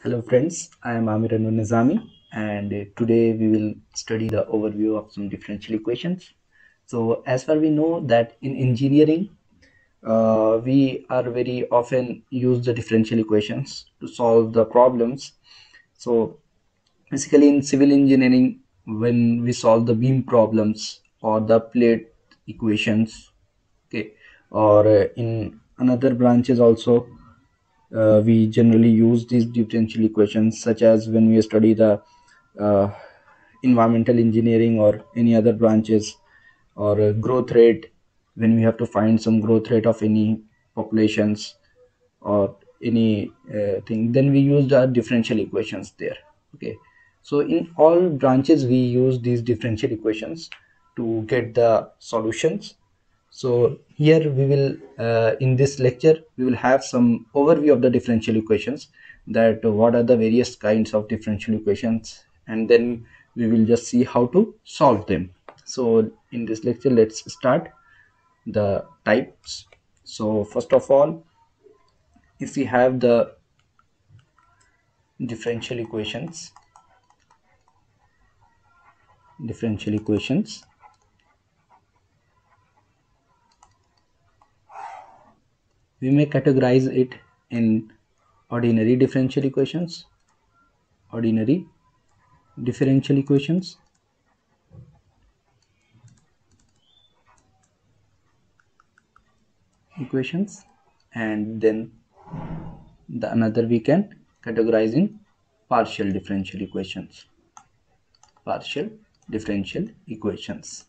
Hello friends, I am Amir Anwar Nizami and today we will study the overview of some differential equations. So as far we know that in engineering we are very often use the differential equations to solve the problems. So basically in civil engineering when we solve the beam problems or the plate equations, okay, or in another branches also we generally use these differential equations, such as when we study the uh, environmental engineering or any other branches, or growth rate, when we have to find some growth rate of any populations or any thing, then we use the differential equations there. Okay, so in all branches we use these differential equations to get the solutions. So here we will in this lecture we will have some overview of the differential equations, that what are the various kinds of differential equations, and then we will just see how to solve them. So in this lecture, let's start the types. So first of all, if we have the differential equations, we may categorize it in ordinary differential equations, ordinary differential equations, and then the another we can categorize in partial differential equations, partial differential equations.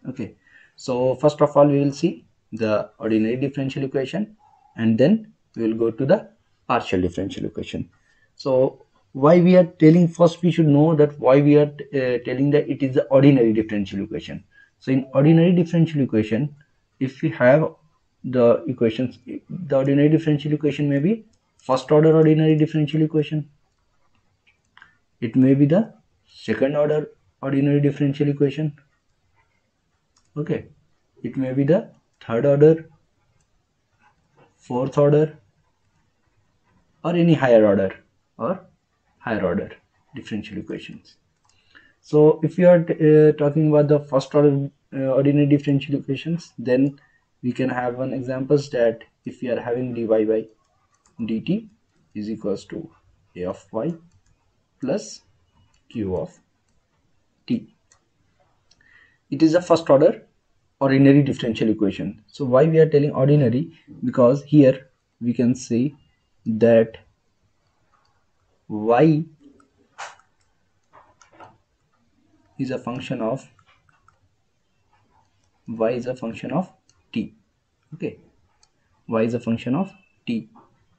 Okay, so first of all we will see the ordinary differential equation, and then we will go to the partial differential equation. So why we are telling, first we should know that why we are telling that it is the ordinary differential equation. So in ordinary differential equation, if we have the equations, the ordinary differential equation may be first order ordinary differential equation, it may be the second order ordinary differential equation, okay, it may be the third order, fourth order, or any higher order differential equations. So if you are talking about the first order ordinary differential equations, then we can have one examples, that if we are having dy by dt is equals to a of y plus q of t. It is a first order ordinary differential equation. So why we are telling ordinary? Because here we can say that y is a function of t. Okay, y is a function of t.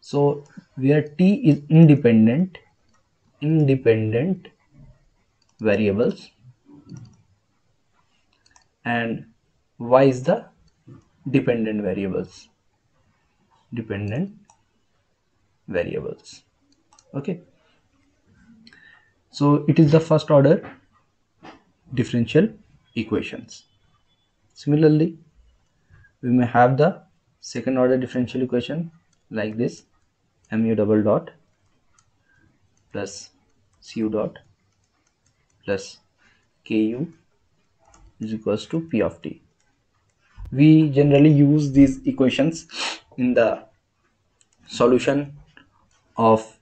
So where t is independent variables and y is the dependent variables. Okay, so it is the first order differential equations. Similarly, we may have the second order differential equation like this: mu double dot plus cu dot plus ku is equals to p of t. We generally use these equations in the solution of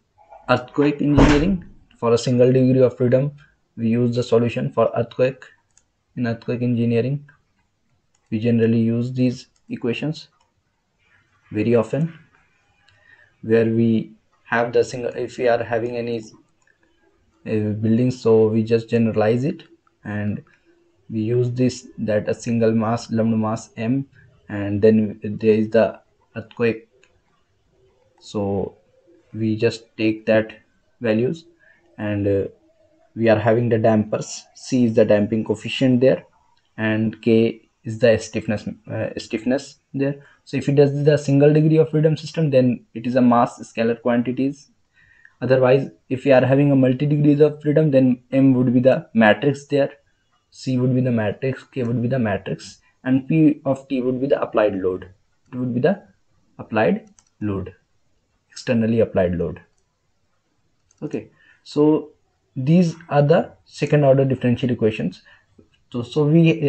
earthquake engineering. For a single degree of freedom, we use the solution for earthquake. In earthquake engineering, we generally use these equations very often, where we have the single, if we are having any buildings, so we just generalize it and we use this, that a single mass, lumped mass m, and then there is the earthquake, so we just take that values, and we are having the dampers. C is the damping coefficient there, and K is the stiffness there. So if it is the single degree of freedom system, then it is a mass scalar quantities. Otherwise, if we are having a multi degrees of freedom, then M would be the matrix there, C would be the matrix, K would be the matrix, and P of T would be the applied load. It would be the applied load, externally applied load. Okay, so these are the second order differential equations. So we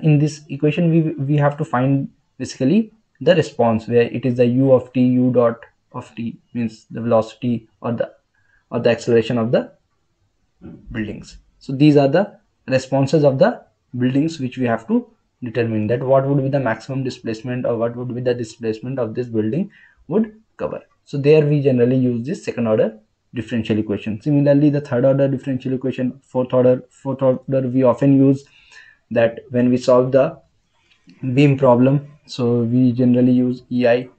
in this equation we have to find basically the response, where it is the u of t, u dot of t means the velocity or the acceleration of the buildings. So these are the responses of the buildings which we have to determine, that what would be the maximum displacement or what would be the displacement of this building would cover. So there we generally use this second order differential equation. Similarly, the third order differential equation, fourth order we often use that when we solve the beam problem. So we generally use ei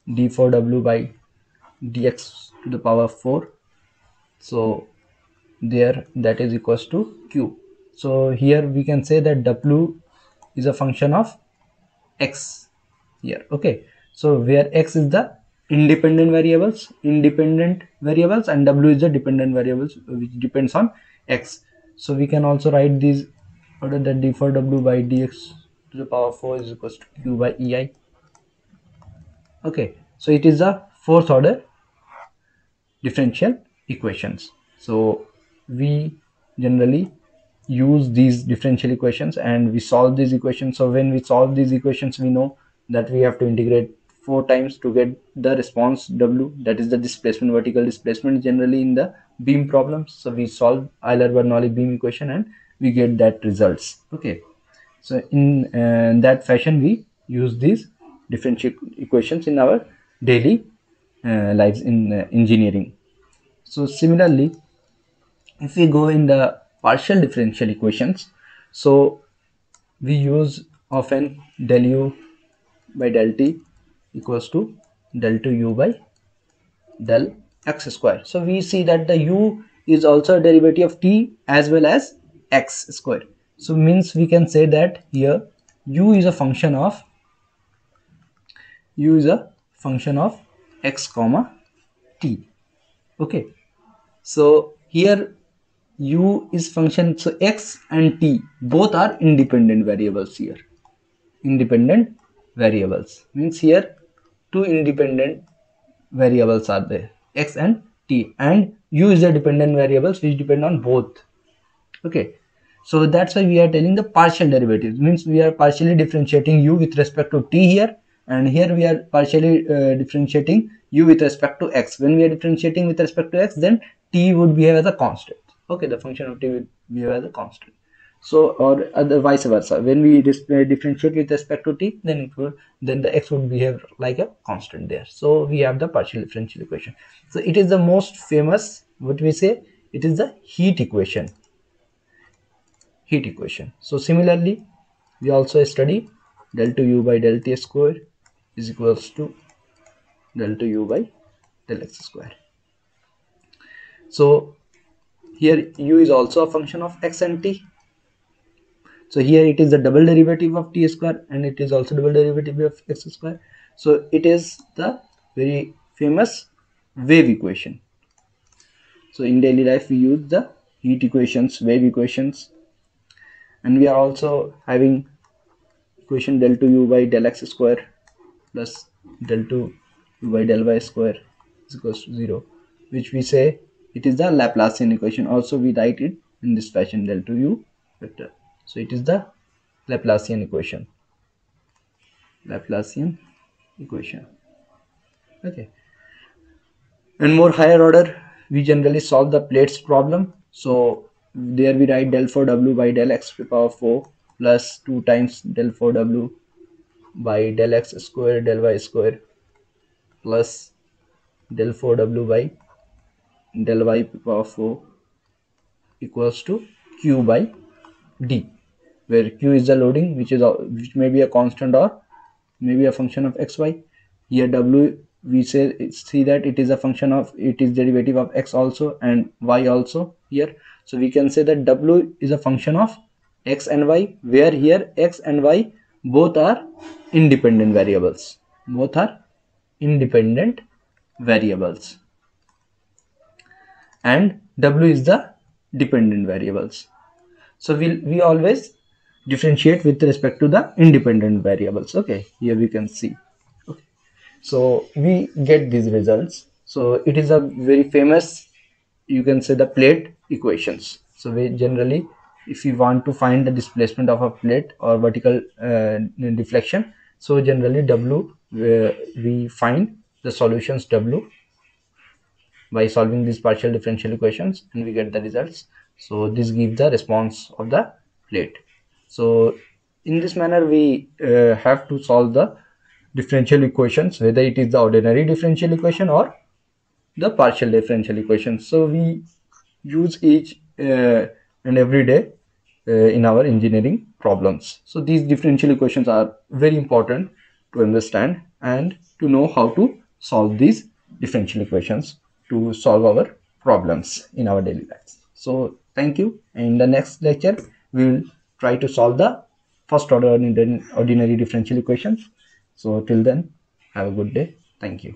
d4w by dx to the power 4. So there, that is equals to q. So here we can say that w is a function of x here. Okay, so where x is the independent variables and w is the dependent variables which depends on x. So we can also write these order that d4w by dx to the power 4 is equals to q by ei. Okay, so it is the fourth order differential equations. So we generally use these differential equations and we solve these equations. So when we solve these equations, we know that we have to integrate 4 times to get the response w, that is the displacement, vertical displacement generally in the beam problems. So we solve Euler-Bernoulli beam equation and we get that results. Okay, so in that fashion we use these differential equations in our daily lives in engineering. So similarly, if we go in the partial differential equations, so we use often del u by del t equals to del 2u by del x square. So we see that the u is also a derivative of t as well as x square. So means we can say that here u is a function of x comma t. Okay, so here u is function, so x and t both are independent variables here. Independent variables means here two independent variables are there, x and t, and u is the dependent variables which depend on both. Okay, so that's why we are telling the partial derivatives, means we are partially differentiating u with respect to t here, and here we are partially differentiating u with respect to x. When we are differentiating with respect to x, then t would behave as a constant. Okay, the function of t will behave as a constant. So or other vice versa, when we differentiate with respect to t, then the x would behave like a constant there. So we have the partial differential equation. So it is the most famous, what we say, it is the heat equation. So similarly, we also study del 2u by del t square is equals to del 2u by del x square. So here u is also a function of x and t. So here it is the double derivative of t square and it is also double derivative of x square. So it is the very famous wave equation. So in daily life we use the heat equations, wave equations, and we are also having equation del 2u by del x square plus del 2u by del y square is equals to 0, which we say it is the Laplacian equation. Also we write it in this fashion, del 2u vector. So it is the Laplacian equation. Okay, and more higher order, we generally solve the plates problem. So there we write del 4w by del x to the power 4 plus 2 times del 4w by del x square del y square plus del 4w by del y to the power 4 equals to q by d, where q is the loading, which may be a constant or maybe a function of xy. Here w, we see that it is a function of, it is derivative of x also and y also here. So we can say that w is a function of x and y, where here x and y both are independent variables. And w is the dependent variables. So we always differentiate with respect to the independent variables. Okay, here we can see. Okay, so we get these results. So it is a very famous you can say the plate equations. So we generally, if you want to find the displacement of a plate or vertical deflection, so generally W, we find the solutions W by solving these partial differential equations, and we get the results. So this gives the response of the plate. So in this manner we have to solve the differential equations, whether it is the ordinary differential equation or the partial differential equation. So we use each and every day in our engineering problems. So these differential equations are very important to understand and to know how to solve these differential equations to solve our problems in our daily lives. So thank you. In the next lecture we will try to solve the first order ordinary differential equations. So till then, have a good day. Thank you.